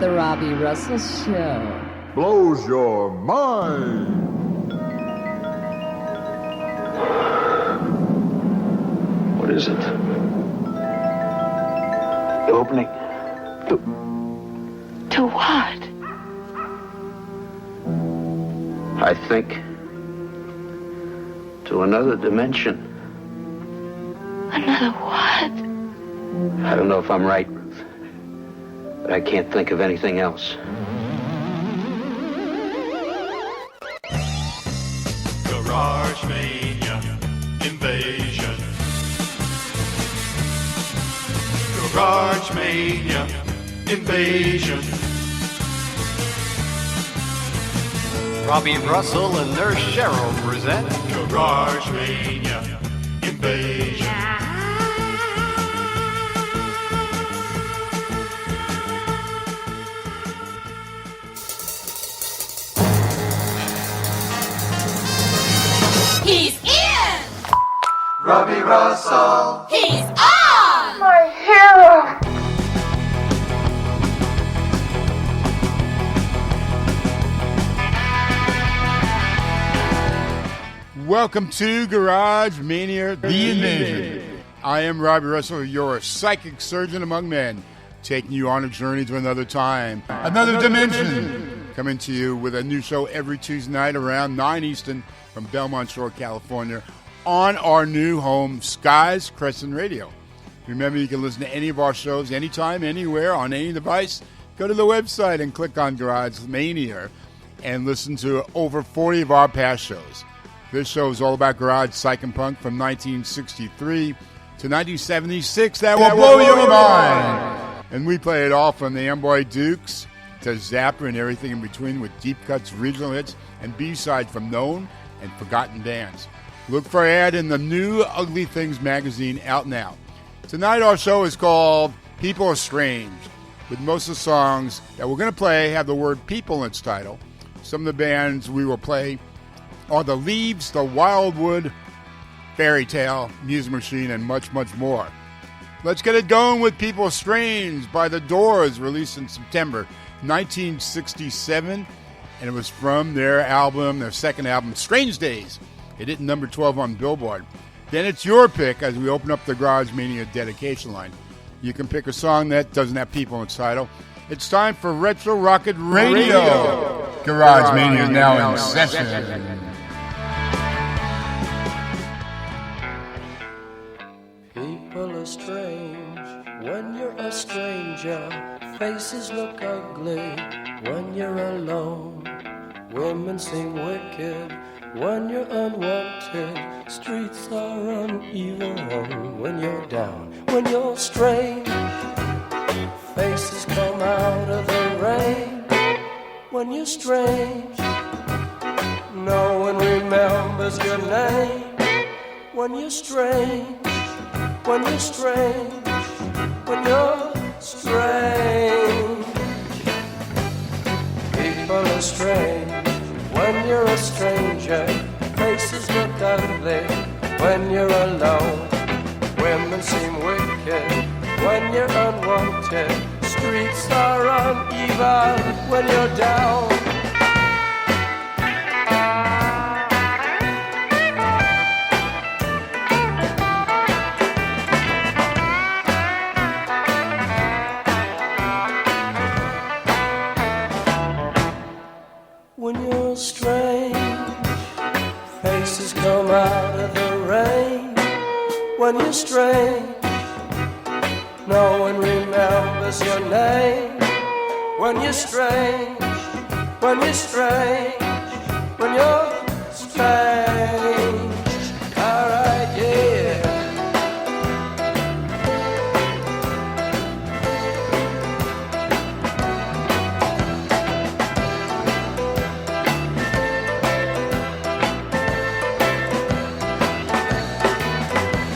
The Robbie Russell Show. Blows your mind. What is it? The opening. To what? I think. To another dimension. Another what? I don't know if I'm right, Ruth. But I can't think of anything else. Garage Mania Invasion. Garage Mania Invasion. Robbie Russell and Nurse Cheryl present Garage Mania Invasion. He's in! Robbie Russell. He's on! My hero! Welcome to Garage Mania, The Invasion. I am Robbie Russell, your psychic surgeon among men, taking you on a journey to another time, another dimension. Coming to you with a new show every Tuesday night around 9 Eastern from Belmont Shore, California, on our new home, Skies Crescent Radio. Remember, you can listen to any of our shows anytime, anywhere, on any device. Go to the website and click on Garage Mania and listen to over 40 of our past shows. This show is all about garage psych and punk from 1963 to 1976. That will blow your mind. And we play it all from the Amboy Dukes to Zapper and everything in between with deep cuts, regional hits, and B-sides from known and forgotten bands. Look for an ad in the new Ugly Things magazine out now. Tonight our show is called People Are Strange, with most of the songs that we're going to play have the word people in its title. Some of the bands we will play are The Leaves, The Wildwood, Fairy Tale, Music Machine, and much, much more. Let's get it going with People Are Strange by The Doors, released in September 1967, and it was from their second album, Strange Days. It hit number 12 on Billboard. Then it's your pick as we open up the Garage Mania dedication line. You can pick a song that doesn't have people in its title. It's time for Retro Rocket Radio. Garage Mania is now in session. People are strange when you're a stranger. Faces look ugly when you're alone. Women seem wicked when you're unwanted. Streets are uneven when you're down. When you're strange, faces come out of the rain. When you're strange, no one remembers your name. When you're strange, when you're strange, when you're strange. People are strange when you're a stranger. Faces look ugly when you're alone. Women seem wicked when you're unwanted. Streets are uneven when you're down. When you're strange, faces come out of the rain. When you're strange, no one remembers your name. When you're strange, when you're strange, when you're strange. Alright, yeah.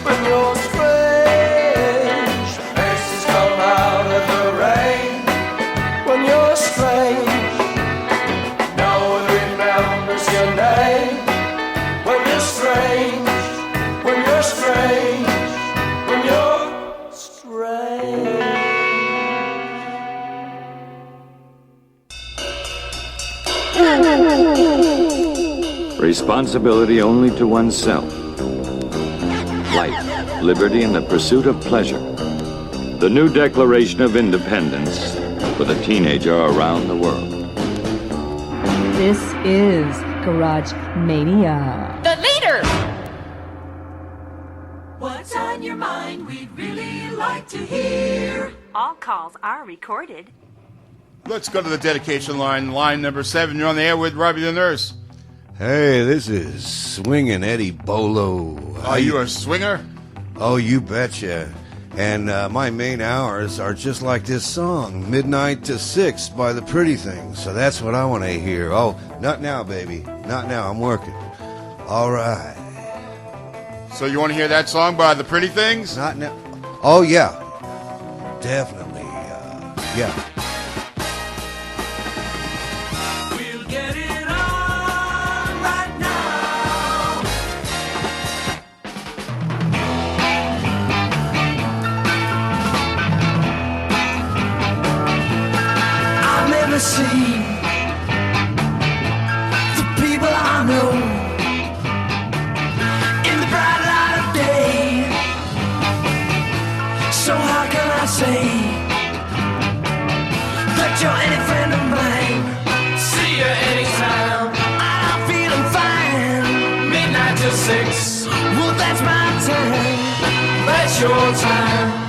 When you're strange, faces come out of the rain. When you're strange, no one remembers your name. When you're strange. Responsibility only to oneself. Life, liberty, and the pursuit of pleasure. The new Declaration of Independence for the teenager around the world. This is Garage Mania. The leader! What's on your mind? We'd really like to hear. All calls are recorded. Let's go to the dedication line. Line number 7. You're on the air with Robbie the Nurse. Hey, this is Swingin' Eddie Bolo. Are you a swinger? Oh, you betcha. And my main hours are just like this song, Midnight to 6 by The Pretty Things. So that's what I want to hear. Oh, not now, baby. Not now. I'm working. All right. So you want to hear that song by The Pretty Things? Not now. Oh, yeah. Definitely. Yeah. We'll get it on right now. I've never seen the people I know in the bright light of day. So how can I say that you're any friend of mine? See you anytime. I'm feeling fine. Midnight till 6. Well, that's my time. That's your time.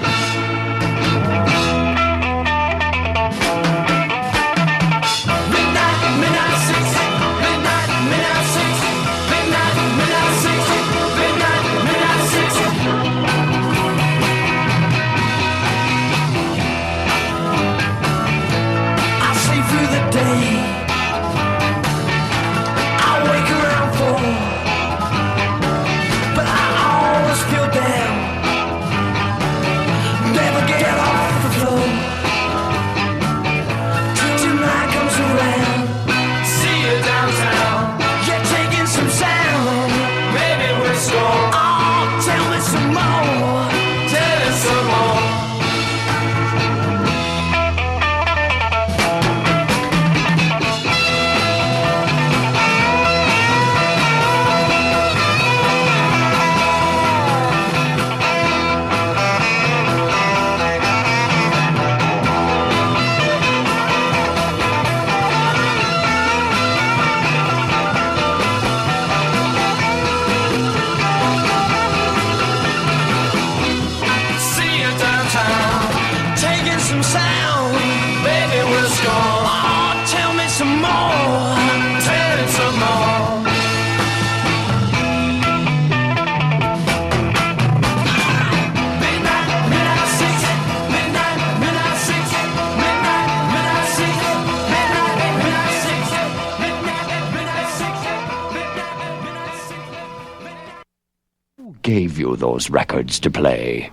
Gave you those records to play?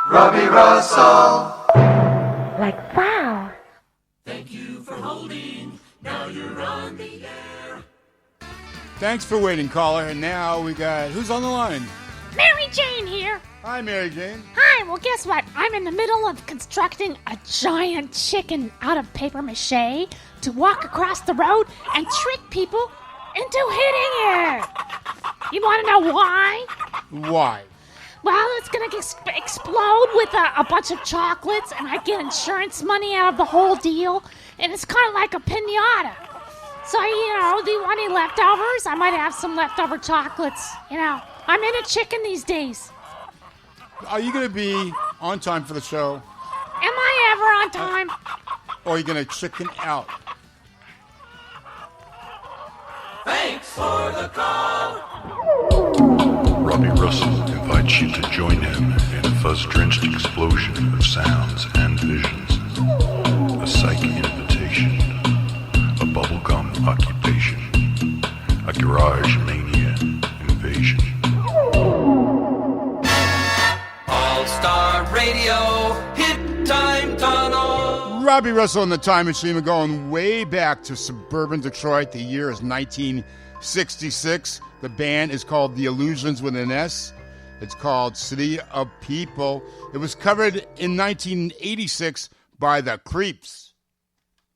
Robbie Russell. Like wow. Thank you for holding. Now you're on the air. Thanks for waiting, caller. And now we got... Who's on the line? Mary Jane here. Hi, Mary Jane. Hi, well, guess what? I'm in the middle of constructing a giant chicken out of paper mache to walk across the road and trick people into hitting it. You want to know why? Why? Well, it's going to explode with a bunch of chocolates, and I get insurance money out of the whole deal, and it's kind of like a piñata. So, do you want any leftovers? I might have some leftover chocolates. I'm in a chicken these days. Are you going to be on time for the show? Am I ever on time? Or are you going to chicken out? Thanks for the call. Robbie Russell invites you to join him in a fuzz-drenched explosion of sounds and visions. A psych invitation. A bubblegum occupation. A garage mania invasion. All-Star Radio, Hit Time Tunnel. Robbie Russell and the Time Machine are going way back to suburban Detroit. The year is 1966. The band is called The Illusions with an S. It's called City of People. It was covered in 1986 by The Creeps.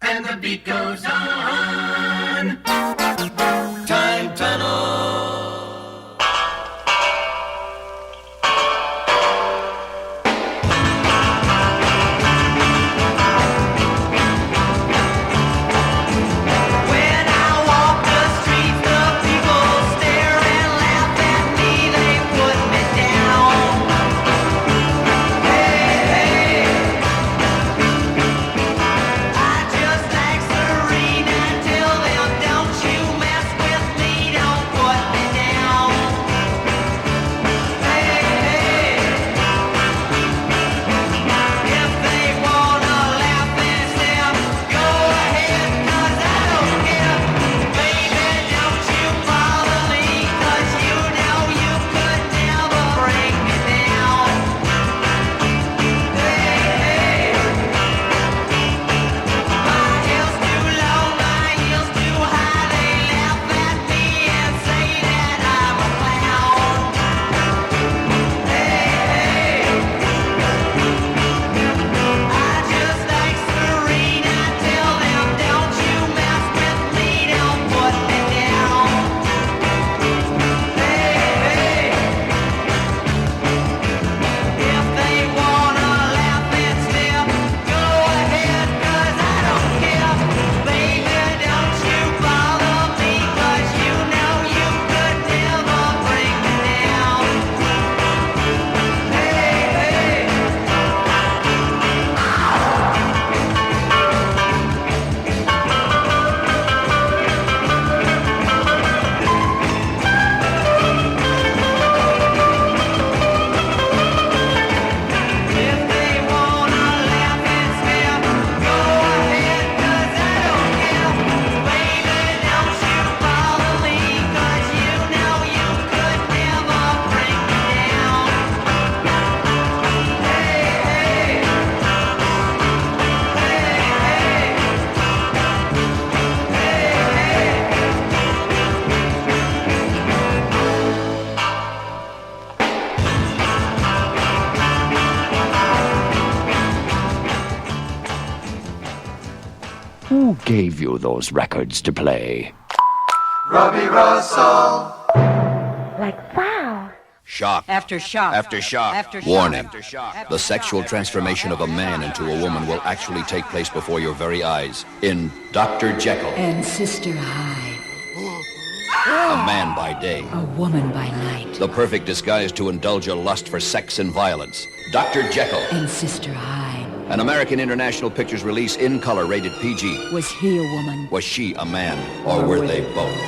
And the beat goes on. Time Tunnel. Who gave you those records to play? Robbie Russell. Like wow. Shock. After shock. After shock. After shock. Warning. After shock. The sexual transformation of a man into a woman will actually take place before your very eyes in Dr. Jekyll. And Sister Hyde. A man by day. A woman by night. The perfect disguise to indulge a lust for sex and violence. Dr. Jekyll. And Sister Hyde. An American International Pictures release in color rated PG. Was he a woman? Was she a man? Or were they both?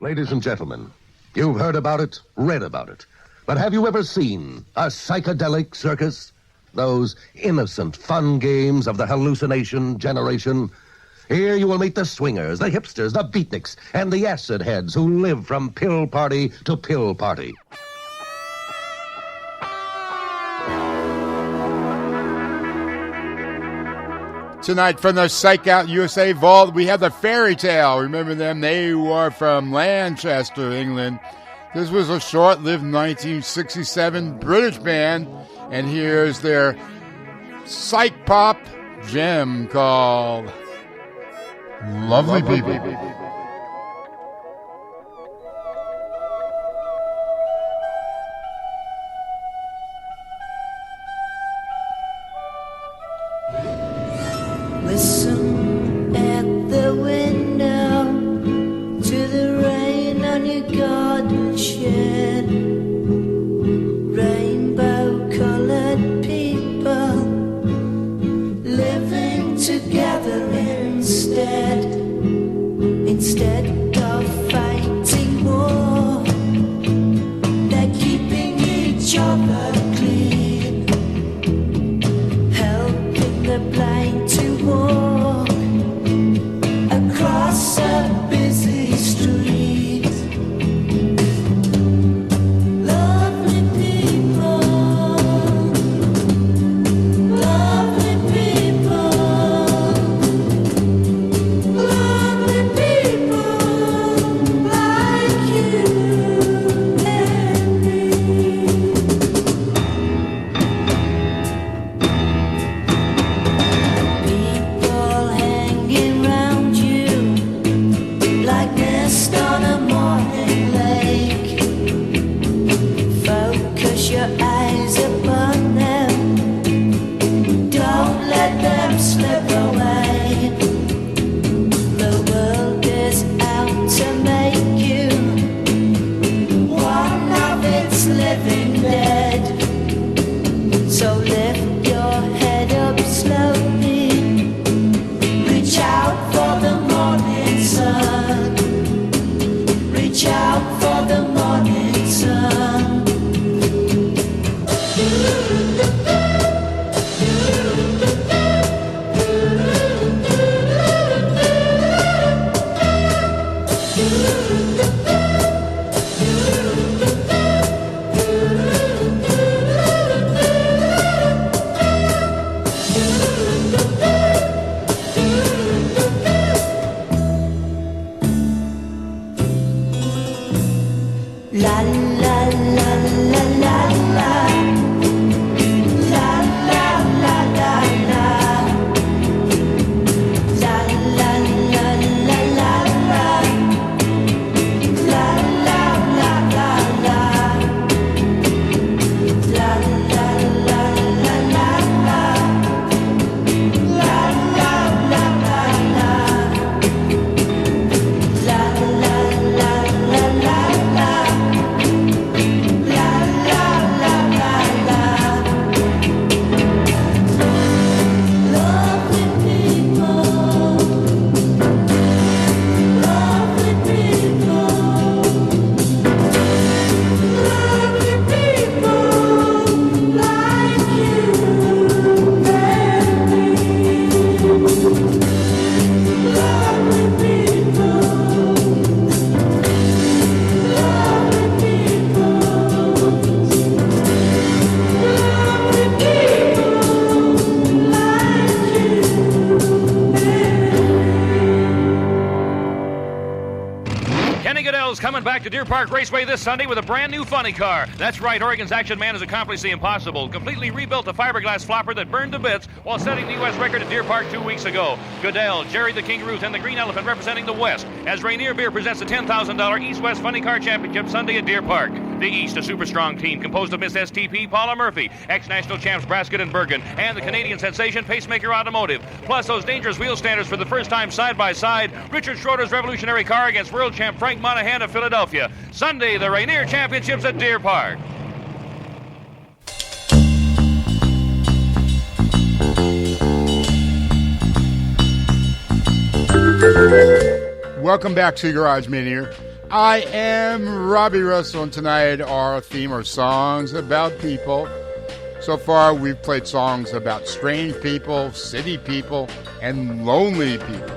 Ladies and gentlemen, you've heard about it, read about it. But have you ever seen a psychedelic circus? Those innocent fun games of the hallucination generation? Here you will meet the swingers, the hipsters, the beatniks, and the acid heads who live from pill party to pill party. Tonight from the Psych Out USA Vault, we have the Fairy Tale. Remember them? They were from Manchester, England. This was a short-lived 1967 British band, and here's their psych pop gem called Lovely People. Listen at the window to the rain on your garden shed. Rainbow-colored people living together instead of fighting war. They're keeping each other clean, helping the blind to walk. Deer Park Raceway this Sunday with a brand new funny car. That's right, Oregon's Action Man has accomplished the impossible. Completely rebuilt the fiberglass flopper that burned to bits while setting the U.S. record at Deer Park 2 weeks ago. Goodell, Jerry the King Ruth, and the Green Elephant representing the West as Rainier Beer presents the $10,000 East-West Funny Car Championship Sunday at Deer Park. The East, a super strong team composed of Miss STP, Paula Murphy, ex-national champs Brasket and Bergen, and the Canadian sensation Pacemaker Automotive. Plus those dangerous wheel standers for the first time side by side. Richard Schroeder's revolutionary car against world champ Frank Monahan of Philadelphia. Sunday, the Rainier Championships at Deer Park. Welcome back to Garage Mania. I am Robbie Russell, and tonight our theme are songs about people. So far, we've played songs about strange people, city people, and lonely people.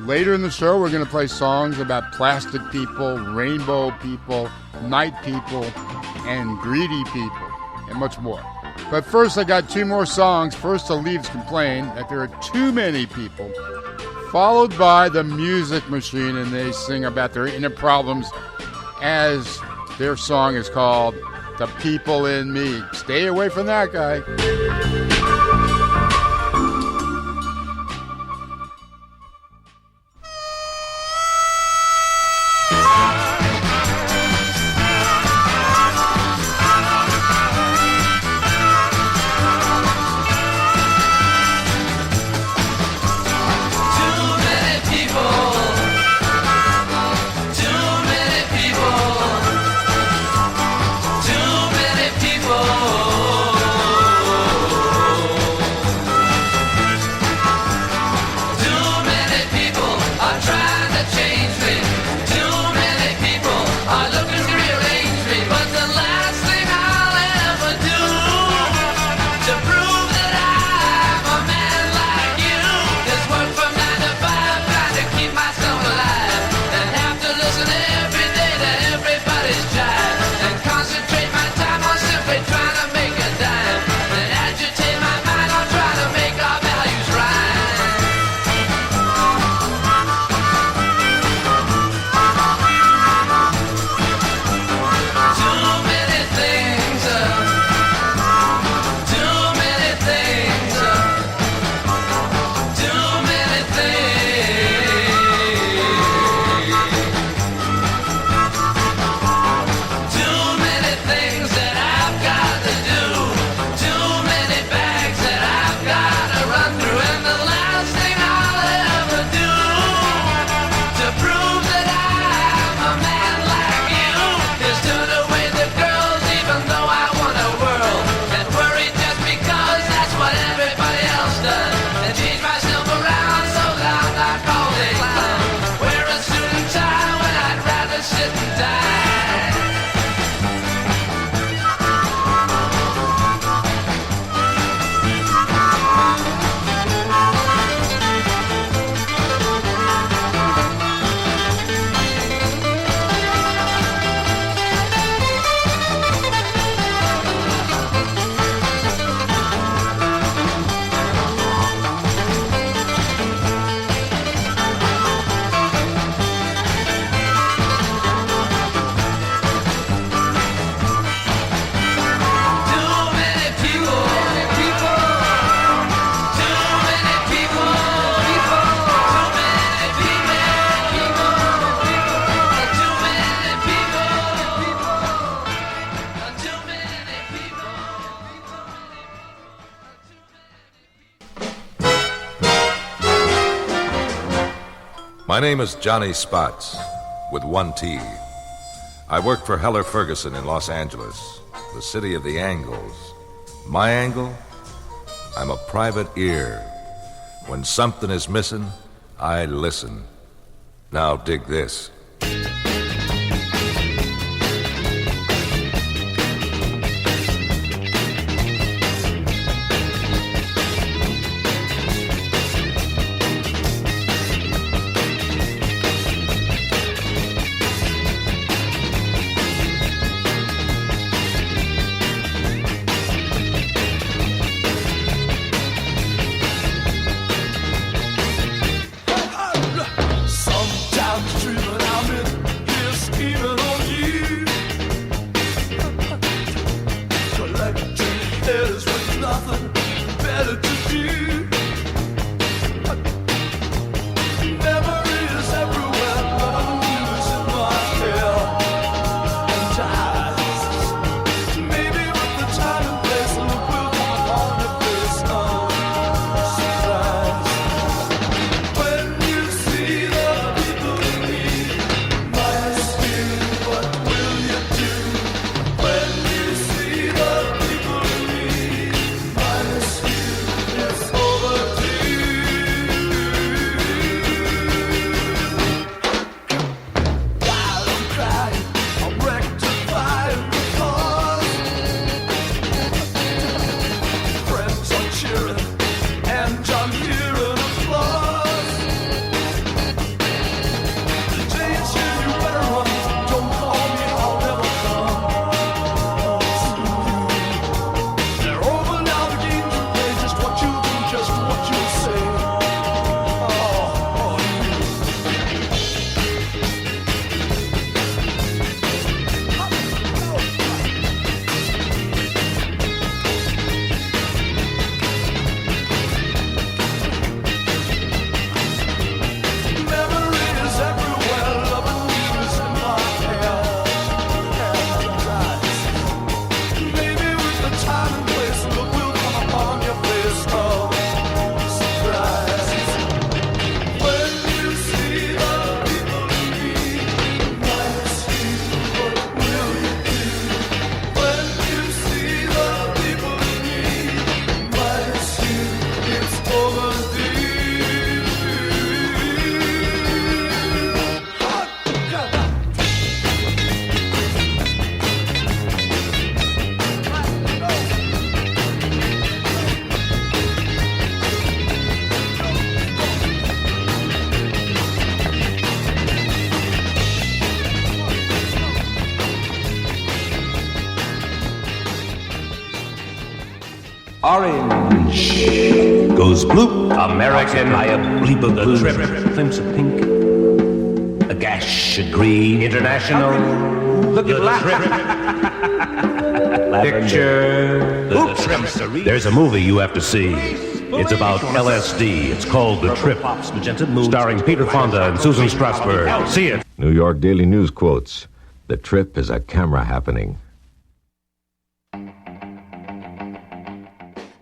Later in the show, we're going to play songs about plastic people, rainbow people, night people, and greedy people, and much more. But first, I got two more songs. First, the Leaves complain that there are too many people, followed by the Music Machine, and they sing about their inner problems as their song is called The People in Me. Stay away from that guy. My name is Johnny Spots, with one T. I work for Heller Ferguson in Los Angeles, the city of the angles. My angle? I'm a private ear. When something is missing, I listen. Now dig this. Sometimes dreaming I'm in Orange goes blue. American, I a bleep of the trip. Glimpse of pink. A gash of green. International. Look at black. Picture. The trip. There's a movie you have to see. It's about LSD. It's called The Trip. Starring Peter Fonda and Susan Strasberg. See it. New York Daily News quotes, "The Trip is a camera happening."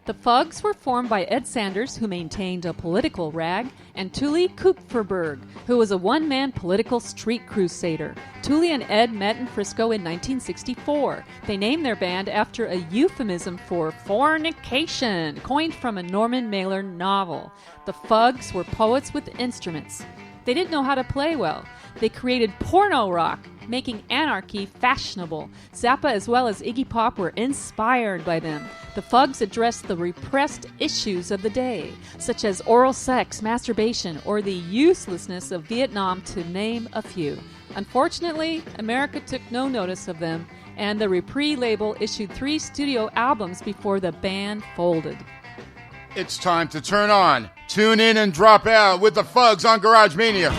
The Fugs were formed by Ed Sanders, who maintained a political rag, and Tuli Kupferberg, who was a one-man political street crusader. Tuli and Ed met in Frisco in 1964. They named their band after a euphemism for fornication, coined from a Norman Mailer novel. The Fugs were poets with instruments. They didn't know how to play well. They created porno rock, making anarchy fashionable. Zappa as well as Iggy Pop were inspired by them. The Fugs addressed the repressed issues of the day, such as oral sex, masturbation, or the uselessness of Vietnam, to name a few. Unfortunately, America took no notice of them, and the Repris label issued 3 studio albums before the band folded. It's time to turn on, tune in, and drop out with the Fugs on Garage Mania,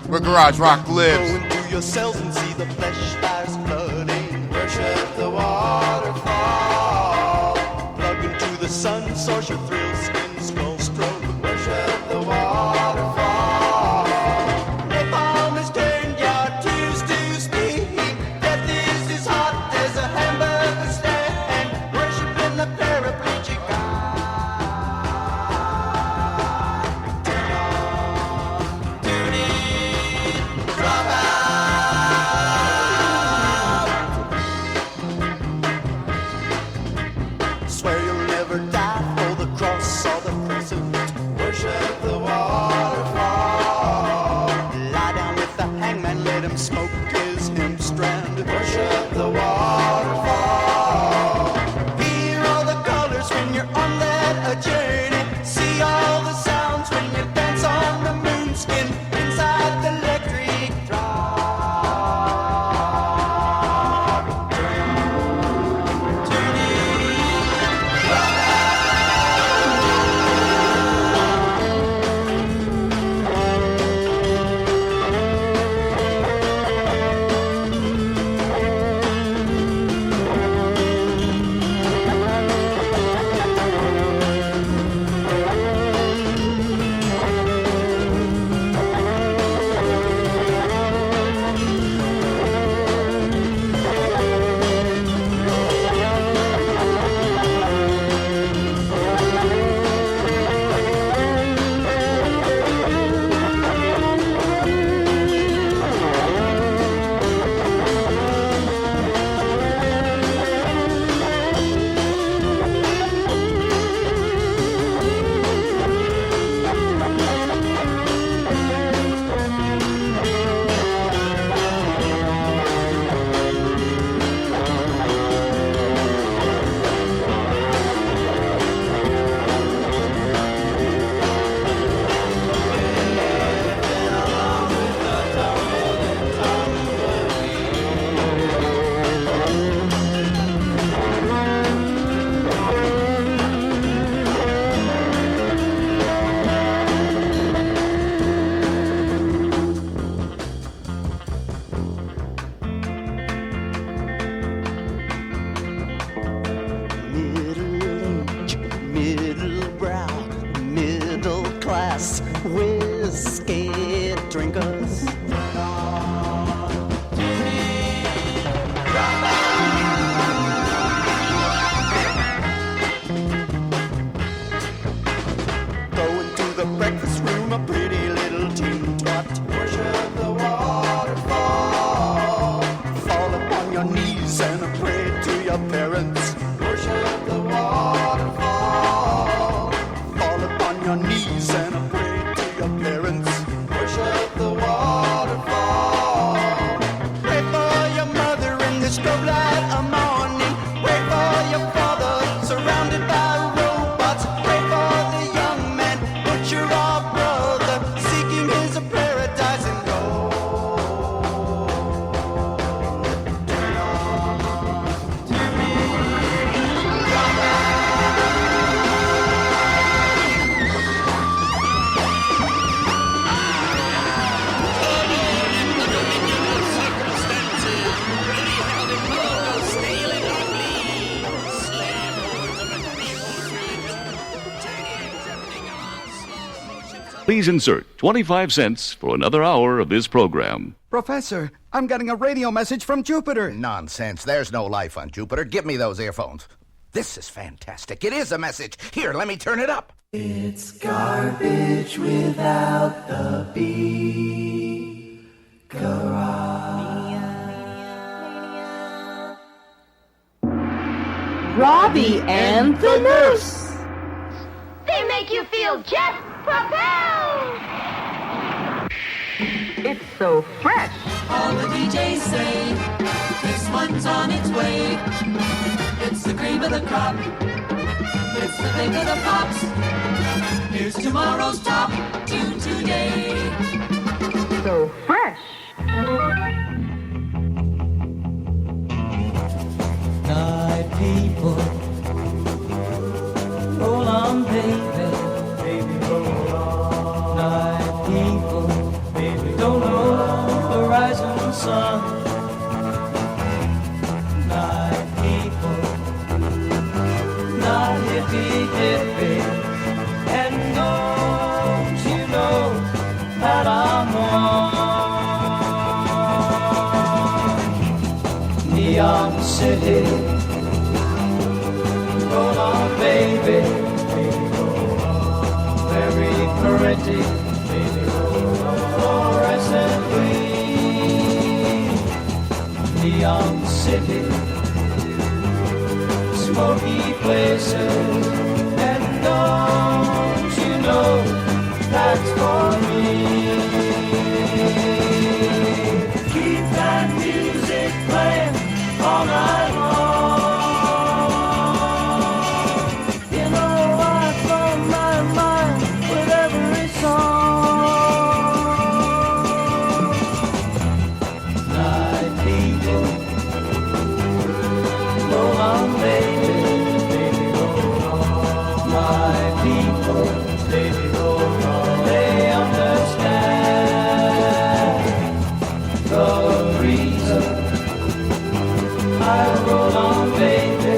where garage rock lives. Go into your cells and see the flesh stars flooding. Worship the waterfall. Plug into the sun, source your thrill, skin, skull, stroke. Worship the waterfall. Napalm has turned your tears to steam. Death is as hot as a hamburger stand. Worshiping the paraplegic God. Tune in, drop out. Swear you'll never die for the cross or the crescent. Worship the waterfall. Lie down with the hangman, let him smoke his hemp strand. Worship the waterfall. Hear all the colors when you're on that journey. See all the sounds when you dance on the moonskin inside the electric throb. Tune in, drop middle age, middle brow, middle class, whiskey drinkers. Go into the breakfast room, a pretty little teen twat. Worship the waterfall. Fall upon your knees and pray to your parents. Worship the waterfall. Fall upon your knees and pray to your parents. Worship the waterfall. Please insert 25 cents for another hour of this program. Professor, I'm getting a radio message from Jupiter. Nonsense. There's no life on Jupiter. Give me those earphones. This is fantastic. It is a message. Here, let me turn it up. It's garbage without the B. Garage. Robbie and the Nurse. They make you feel jet propelled. It's so fresh. All the DJs say this one's on its way. It's the cream of the crop. It's the thing of the pops. Here's tomorrow's top tune today. So fresh. Night people, roll on, baby. Baby, roll on. Night people, baby, don't know the rising sun. Night people, not hippie hippie, and don't you know that I'm on Neon City. Roll on, baby, baby, roll on. Very pretty, baby, roll on. Fluorescent green, Neon City, smoky places, and don't you know that's for me. Keep that music playing all night long. You know I blow my mind with every song. Night people, roll on, baby, baby, roll on. My people, baby, roll on. They understand the reason I roll on, baby,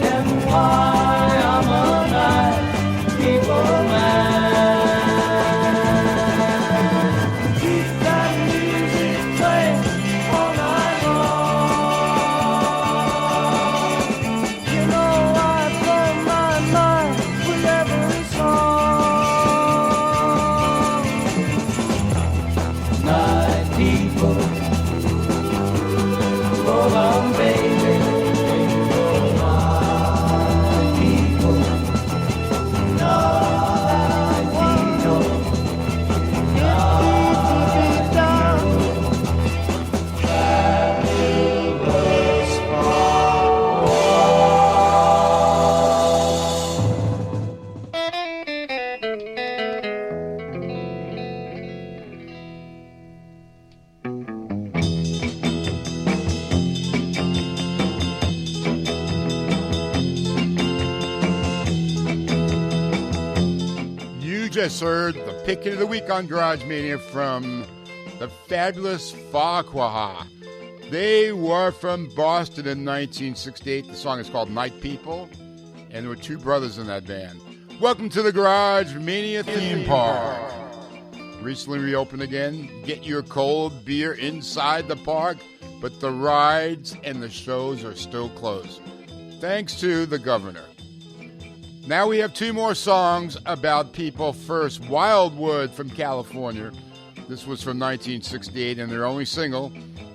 and why I'm a night people man. Keep that music playing all night long. You know I blow my mind with every song. Night people, roll on, baby, baby, roll on. People, night people, fabulous You just heard the pick of the week on Garage Mania from the fabulous Farquhar. They were from Boston in 1968. The song is called Night People, and there were two brothers in that band. Welcome to the Garage Mania theme park. Recently reopened again. Get your cold beer inside the park, but the rides and the shows are still closed, thanks to the governor. Now we have two more songs about people. First, Wildwood from California. This was from 1968 and their only single.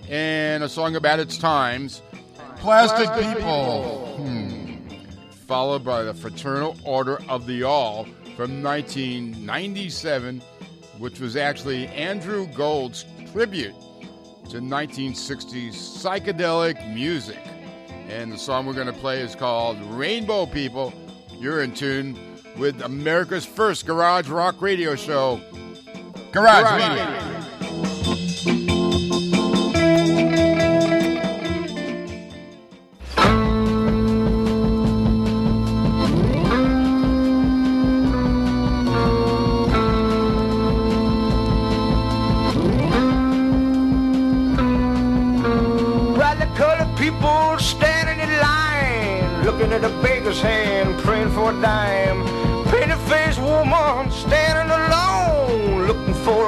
And a song about its times, Plastic People. Followed by the Fraternal Order of the All from 1997, which was actually Andrew Gold's tribute to 1960s psychedelic music. And the song we're going to play is called Rainbow People. You're in tune with America's first garage rock radio show, Garage Mania. Colored people standing in line, looking at a baker's hand, praying for a dime. Pretty-faced woman standing alone.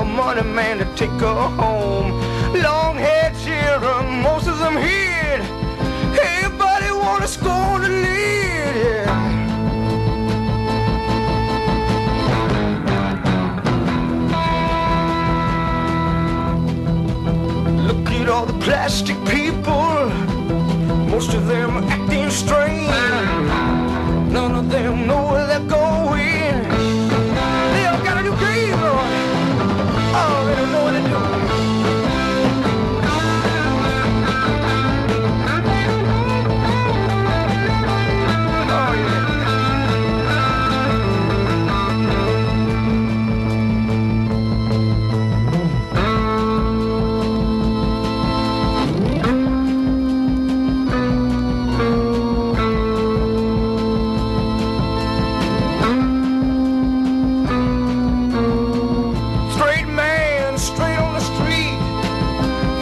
a money man to take her home. Long-haired children, most of them hid. Everybody wanna score the lead, yeah. Look at all the plastic people, most of them acting strange. None of them know where they're going. They all got a new game, Lord. Oh, they don't know what to do. Oh, yeah.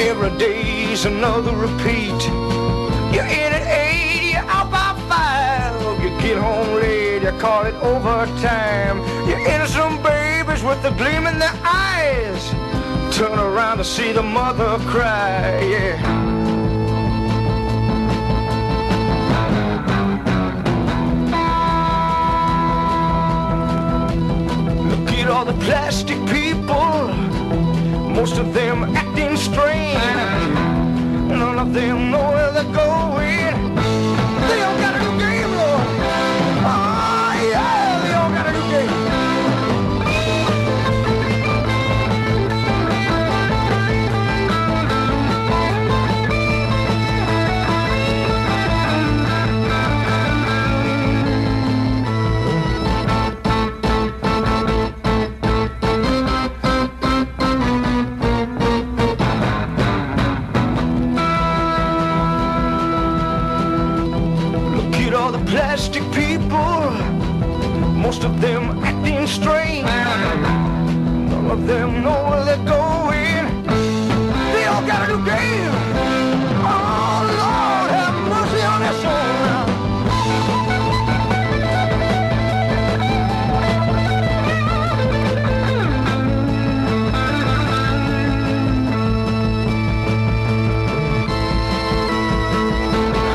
Every day's another repeat. You're in at 8, you're out by 5. You get home late, you call it overtime. You're innocent babies with the gleam in their eyes. Turn around to see the mother cry, yeah. Look at all the plastic people, most of them acting strange. None of them know where they're going. They all got a new game, Lord. Oh, yeah, they all got a new game. Plastic people, most of them acting strange. None of them know where they're going. They all got a new game. Oh, Lord, have mercy on their soul now.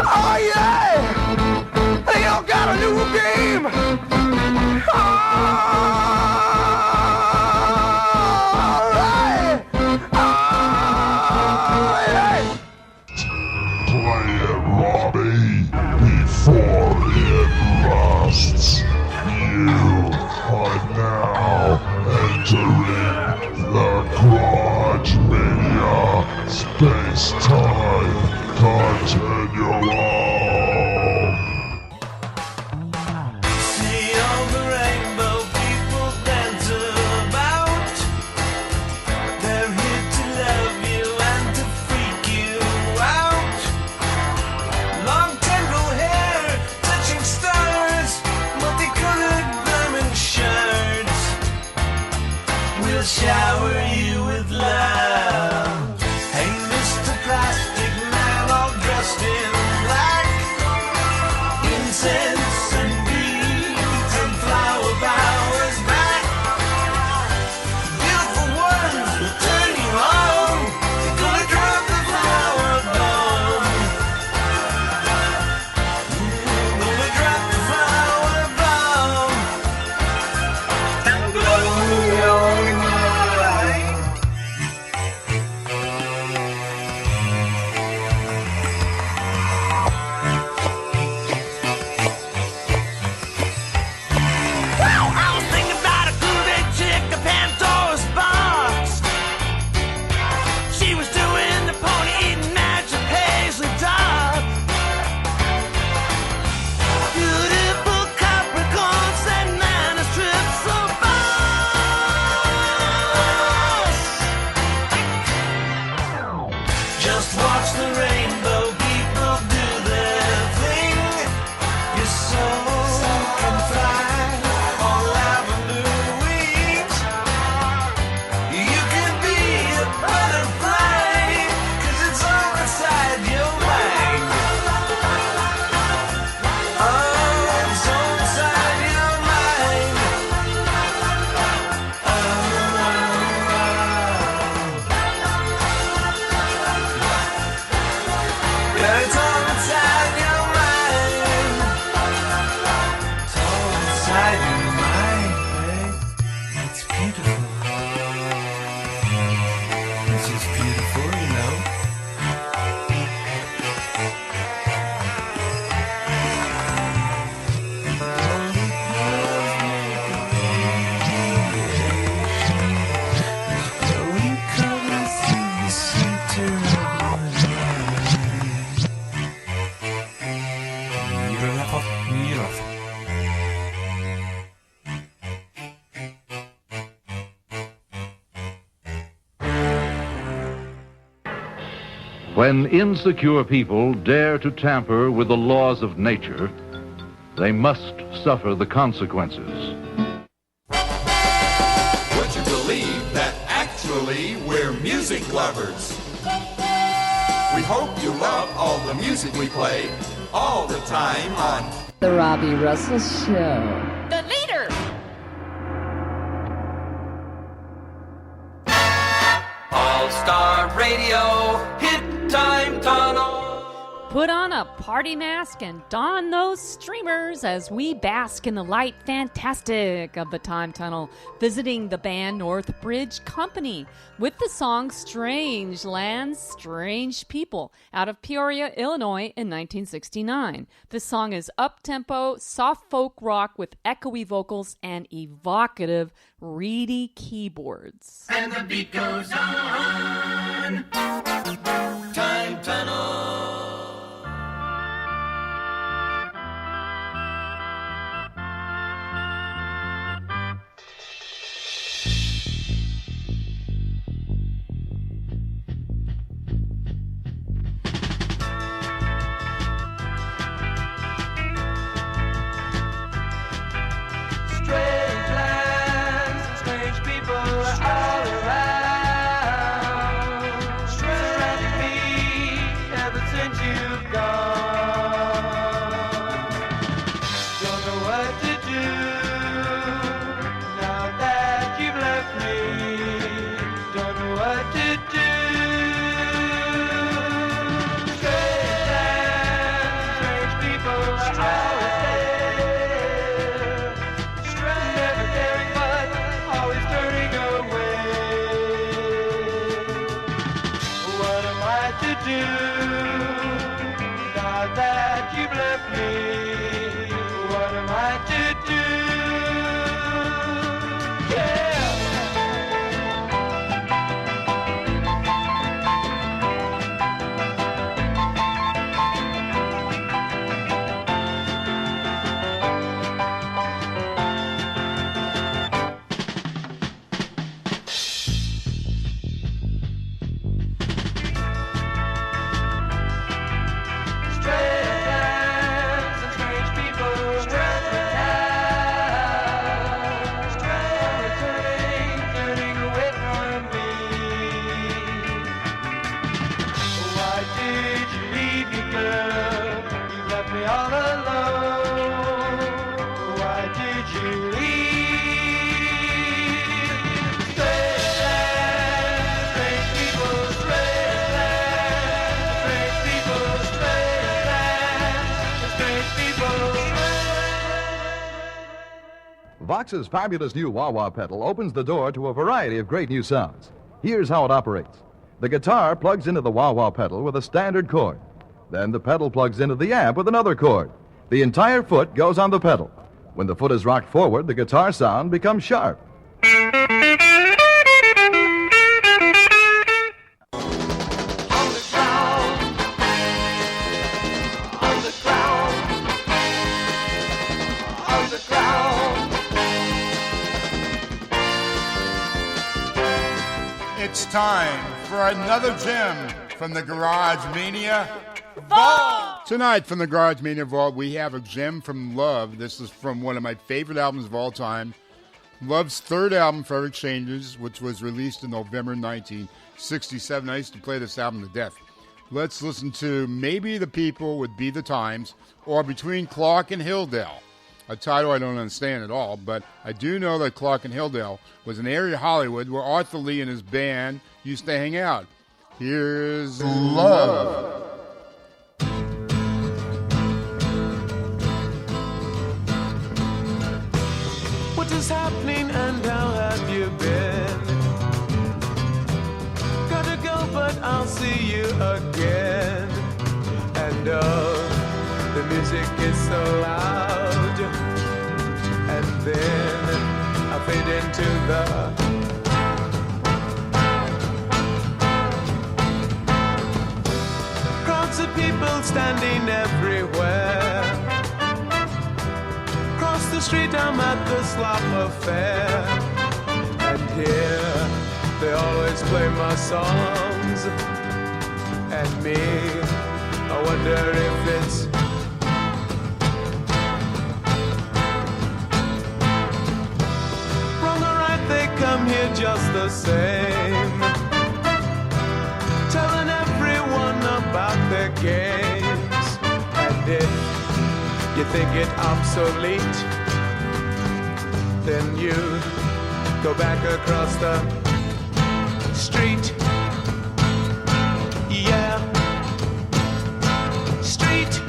Oh, yeah. They all got a new game. All right. Play it, Robbie, before it rusts. You are now entering the Garage Mania Space-Time Continuum. Shower you with love. Hey, Mr. Plastic Man, all dressed in black. Incense and beads and flower bowers back. Beautiful ones will turn you on. You're gonna drop the flower bomb. You're gonna drop the flower bomb. And blow your mind. When insecure people dare to tamper with the laws of nature, they must suffer the consequences. Would you believe that actually we're music lovers? We hope you love all the music we play all the time on The Robbie Russell Show. The leader! All-Star Radio Hit Time Tunnel. Put on a party mask and don those streamers as we bask in the light fantastic of the Time Tunnel, visiting the band North Bridge Company with the song Strange Lands, Strange People out of Peoria, Illinois in 1969. The song is up-tempo, soft folk rock with echoey vocals and evocative, reedy keyboards. And the beat goes on. Time Tunnel. Strange lands and strange people all around, surrounding me ever since you've gone. Don't know what to do now that you've left me. Don't know what to do. Strange lands, strange people are always never caring but always turning away. What am I to do now that you've left me? What am I to do? Strange lands and strange people, strange towns, strange turning away from me. Why did you leave me, girl? You left me all alone. Why did you leave? Strange lands, strange people, strange lands, strange people, strange lands, strange people. Vox's fabulous new wah-wah pedal opens the door to a variety of great new sounds. Here's how it operates. The guitar plugs into the wah-wah pedal with a standard cord. Then the pedal plugs into the amp with another cord. The entire foot goes on the pedal. When the foot is rocked forward, the guitar sound becomes sharp. It's time for another gem from the Garage Mania Vault. Tonight from the Garage Mania Vault, we have a gem from Love. This is from one of my favorite albums of all time. Love's third album, Forever Changes, which was released in November 1967. I used to play this album to death. Let's listen to Maybe the People Would Be the Times, or Between Clark and Hilldale. A title I don't understand at all, but I do know that Clark and Hilldale was an area of Hollywood where Arthur Lee and his band used to hang out. Here's Love. What is happening and how have you been? Gotta go, but I'll see you again. And the music is so loud. And then I fade into the crowds of people standing everywhere. Across the street I'm at the Slop Affair. And here they always play my songs. and me. I wonder if it's wrong or right, they come here just the same, telling everyone about their games. And if you think it obsolete, then you go back across the street. Yeah, street.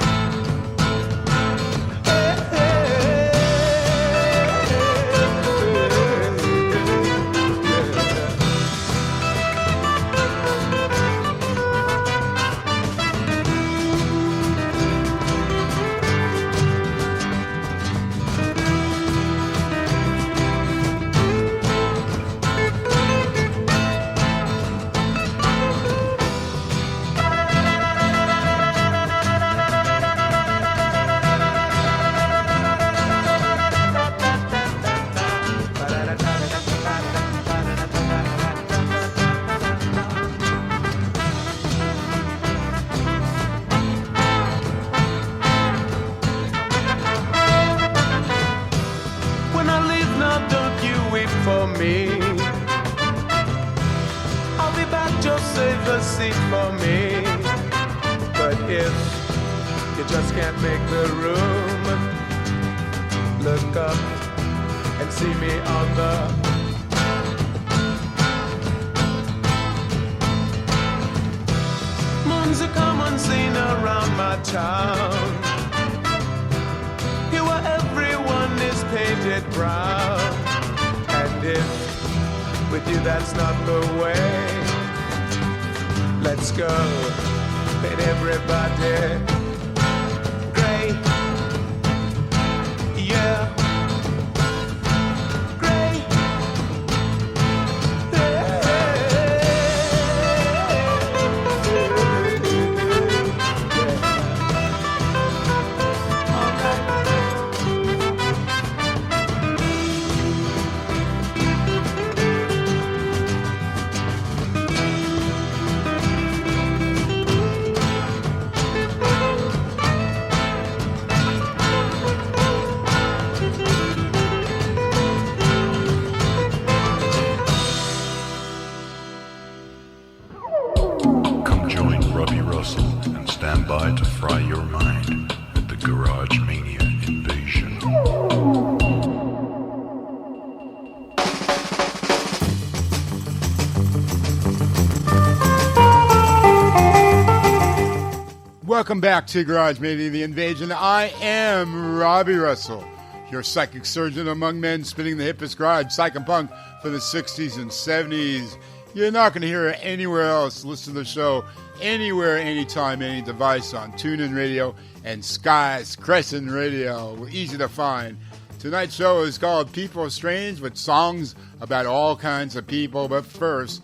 Welcome back to Garage Mania, The Invasion. I am Robbie Russell, your psychic surgeon among men, spinning the hippest garage, psych and punk for the 60s and 70s. You're not going to hear it anywhere else. Listen to the show anywhere, anytime, any device on TuneIn Radio and Sky's Crescent Radio. We're easy to find. Tonight's show is called People Are Strange, with songs about all kinds of people. But first,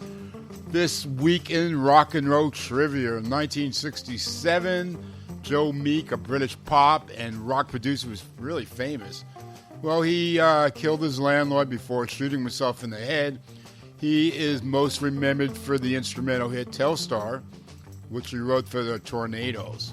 this week in rock and roll trivia. In 1967, Joe Meek, a British pop and rock producer, was really famous. Well, he killed his landlord before shooting himself in the head. He is most remembered for the instrumental hit Telstar, which he wrote for the Tornadoes.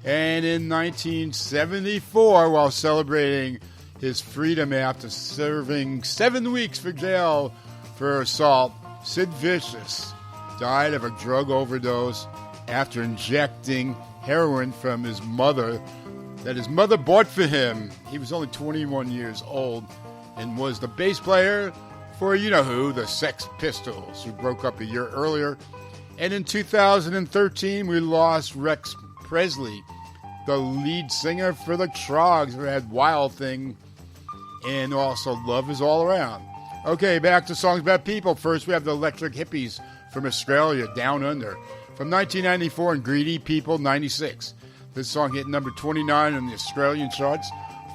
And in 1974, while celebrating his freedom after serving 7 weeks for jail for assault, Sid Vicious died of a drug overdose after injecting heroin from his mother that his mother bought for him. He was only 21 years old and was the bass player for you-know-who, the Sex Pistols, who broke up a year earlier. And in 2013, we lost Rex Presley, the lead singer for the Troggs, who had Wild Thing and also Love Is All Around. Okay, back to songs about people. First, we have the Electric Hippies from Australia, Down Under, from 1994, and Greedy People, 96. This song hit number 29 on the Australian charts,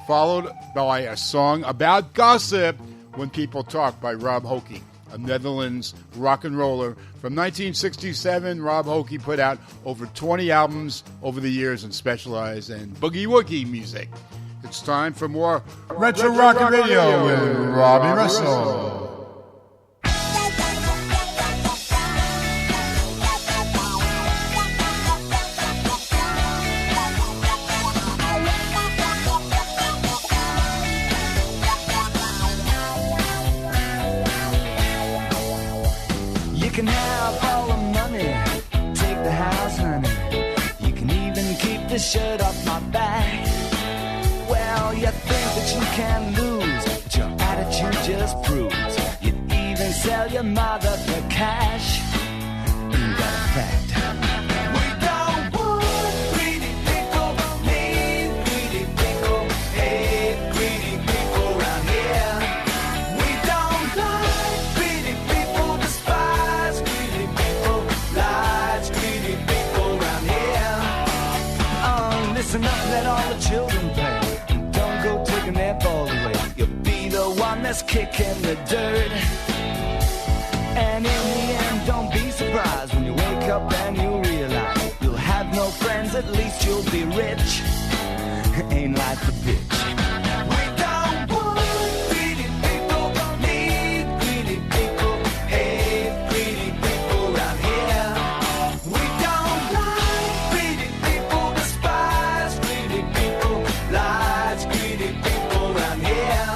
followed by a song about gossip, When People Talk, by Rob Hoke, a Netherlands rock and roller. From 1967, Rob Hoke put out over 20 albums over the years and specialized in boogie-woogie music. It's time for more Retro Rock and Radio with Robbie Russell. can have all the money, take the house, honey. You can even keep the shirt off my back. Well, you think that you can lose, but your attitude just proves you'd even sell your mother for cash. Ain't that a fact? We don't want greedy people, need greedy people, hate greedy people around here. We don't like greedy people, despise greedy people, lies greedy people around here. Oh, listen up, let all the children play. Don't go taking their ball away. You'll be the one that's kicking the dirt. And in the end, don't be surprised when you wake up and you realize you'll have no friends, at least you'll be rich. Ain't life a bitch? We don't want greedy people, need greedy people, hate greedy people around here. We don't like greedy people, despise greedy people, lies greedy people around here.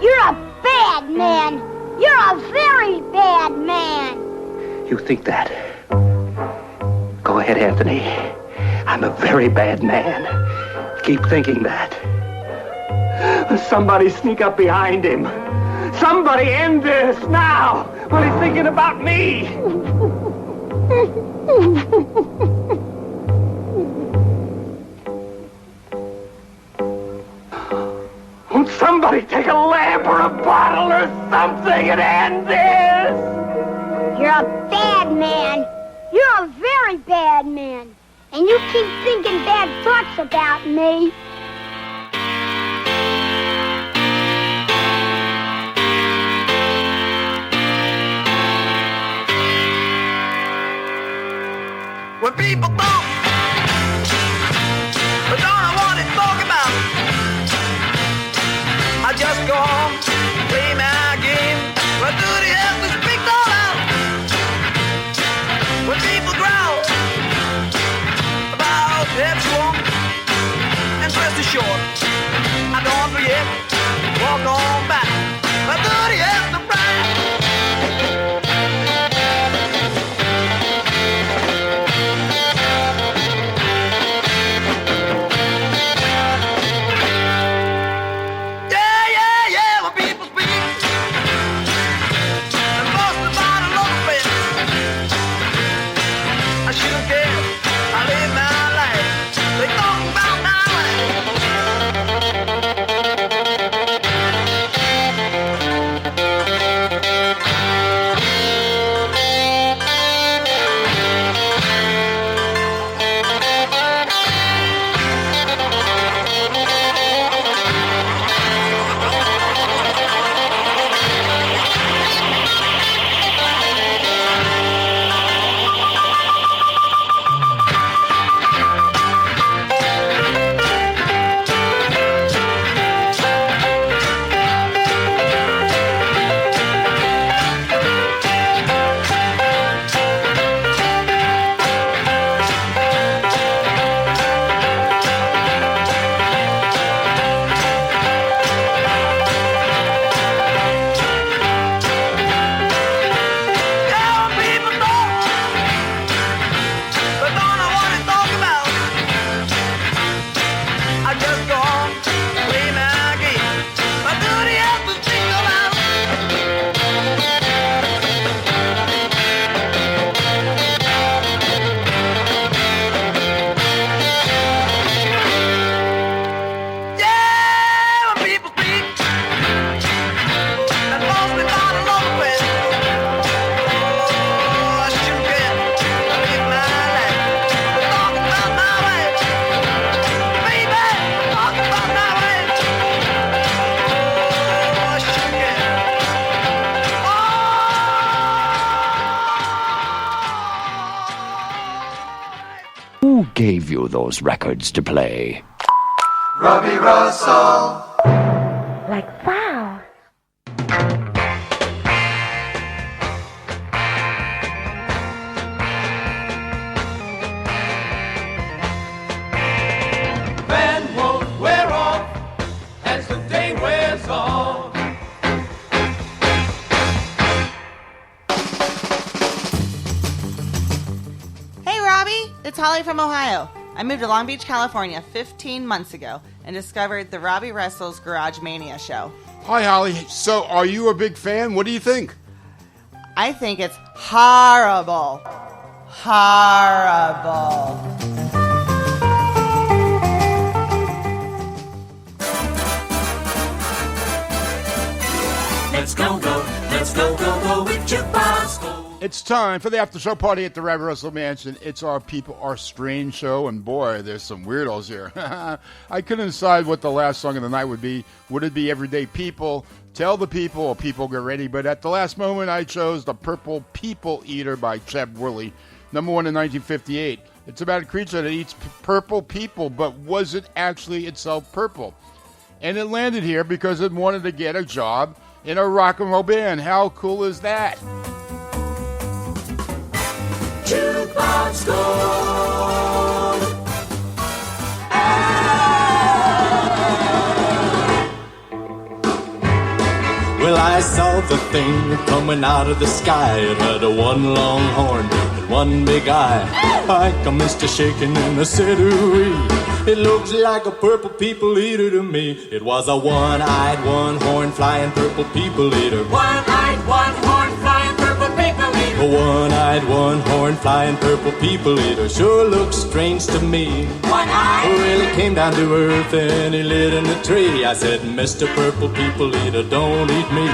You're a bad man. You're a very bad man. You think that? Go ahead, Anthony. I'm a very bad man. Keep thinking that. Somebody sneak up behind him. Somebody end this now while he's thinking about me. Won't somebody take a lamp or a bottle or something and end this? You're a bad man. You're a very bad man. And you keep thinking bad thoughts about me. When people talk, but don't I want to talk about it? I just go on, play my game. But do the have to speak all out? When people growl about if you want and dress is short, I don't forget, walk on back. But do the have to brag? Who gave you those records to play? Robbie Russell. Like wow. Van won't wear off as the day wears on. Hey, Robbie. It's Holly from Ohio. I moved to Long Beach, California 15 months ago and discovered the Robbie Russell's Garage Mania show. Hi, Holly. So, are you a big fan? What do you think? I think it's horrible. Horrible. Let's go, with Jukebox Go. It's time for the after show party at the Robbie Russell Mansion. It's our people, our strange show, and boy, there's some weirdos here. I couldn't decide what the last song of the night would be. Would it be Everyday People, Tell the People, or People Get Ready? But at the last moment, I chose The Purple People Eater by Cheb Willie, number one in 1958. It's about a creature that eats purple people, but was it actually itself purple? And it landed here because it wanted to get a job in a rock and roll band. How cool is that? Jukebox Gold. Well, I saw the thing coming out of the sky. It had a one long horn and one big eye. I commenced to shaking and I said, ooh-wee. It looks like a purple people eater to me. It was a one-eyed, one-horn flying purple people eater. One-eyed, one-horn flying purple people eater. A one-eyed, one-horn flying purple people eater sure looks strange to me. One-eyed. Well, he came down to earth and he lit in a tree. I said, Mr. Purple People Eater, don't eat me.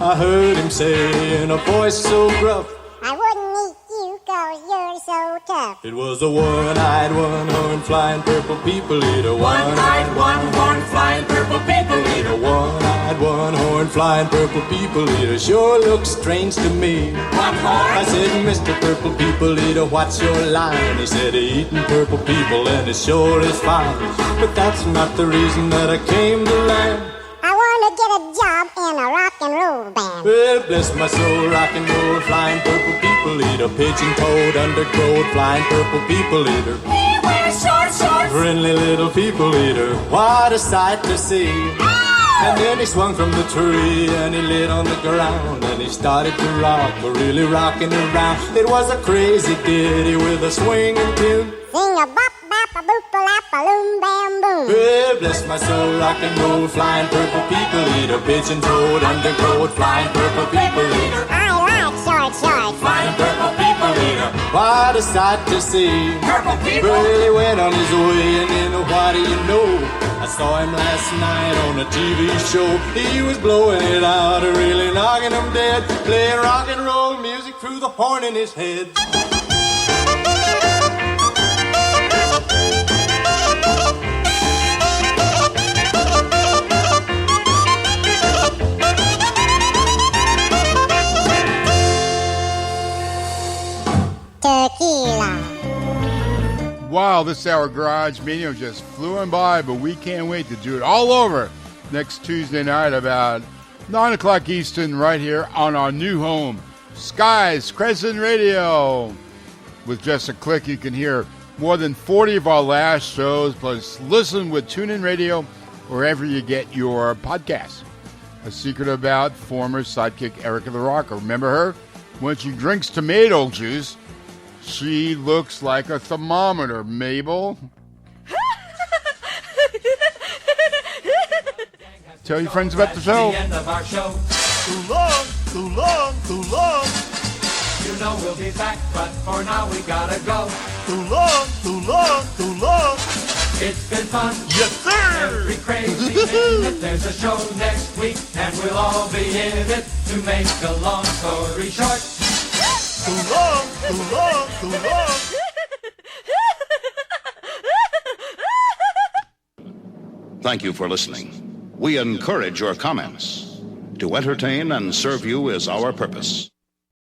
I heard him say in a voice so gruff, I wouldn't eat you 'cause you're so tough. it was a one-eyed, one-horn flying purple people eater. One-eyed, one-horn flying purple people eater. One-eyed, one-horn flying purple people eater sure looks strange to me. One horn. I said, Mr. Purple People Eater, what's your line? He said, eating purple people and it sure is fine. But that's not the reason that I came to land. I want to get a job in a rock and roll band. Well, bless my soul, rock and roll, flying purple people eater. Pigeon-toed, undergrowth, flying purple people eater. He wears short shorts. Friendly little people eater, what a sight to see. And then he swung from the tree and he lit on the ground and he started to rock, really rocking around. It was a crazy ditty with a swinging tune. Sing a bop bop a boop a lap a loom bam boom. Well, bless my soul, rock and roll, flying purple people eater. Pigeon-toed, undergrowth, flying purple people eater. I like short shorts. Flying purple people eater, what a sight to see. Purple people. Well, he went on his way and then what do you know? I saw him last night on a TV show. He was blowing it out, really knocking him dead, playing rock and roll music through the horn in his head. Tequila. Wow, this hour Garage Mania just flew on by, but we can't wait to do it all over next Tuesday night about 9 o'clock Eastern right here on our new home, Skies Crescent Radio. With just a click, you can hear more than 40 of our last shows, plus listen with TuneIn Radio wherever you get your podcasts. A secret about former sidekick Erica the Rocker. Remember her? When she drinks tomato juice, she looks like a thermometer, Mabel. Tell your friends about the show. The end of our show. Too long, too long, too long. You know we'll be back, but for now we gotta go. Too long, too long, too long. It's been fun. Yes, sir. Every crazy minute there's a show next week, and we'll all be in it to make a long story short. Too long, too long, too long. Thank you for listening. We encourage your comments. To entertain and serve you is our purpose.